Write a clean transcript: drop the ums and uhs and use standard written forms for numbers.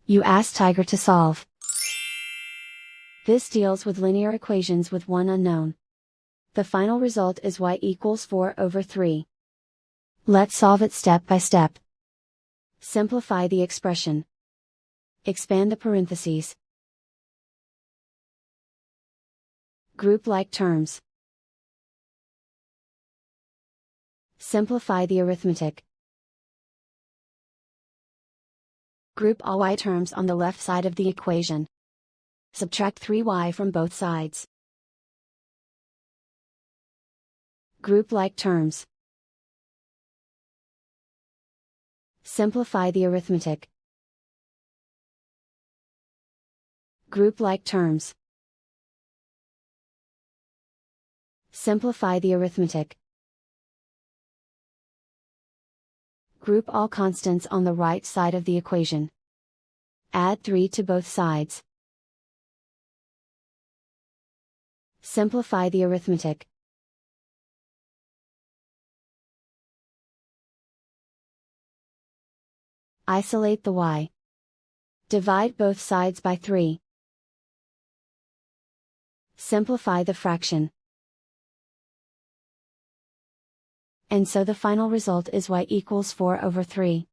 You ask Tiger to solve. This deals with linear equations with one unknown. The final result is y equals 4/3. Let's solve it step by step. Simplify the expression. Expand the parentheses. Group like terms. Simplify the arithmetic. Group all y terms on the left side of the equation. Subtract 3y from both sides. Group like terms. Simplify the arithmetic. Group like terms. Simplify the arithmetic. Group all constants on the right side of the equation. Add 3 to both sides. Simplify the arithmetic. Isolate the y. Divide both sides by 3. Simplify the fraction. And so the final result is y equals 4/3.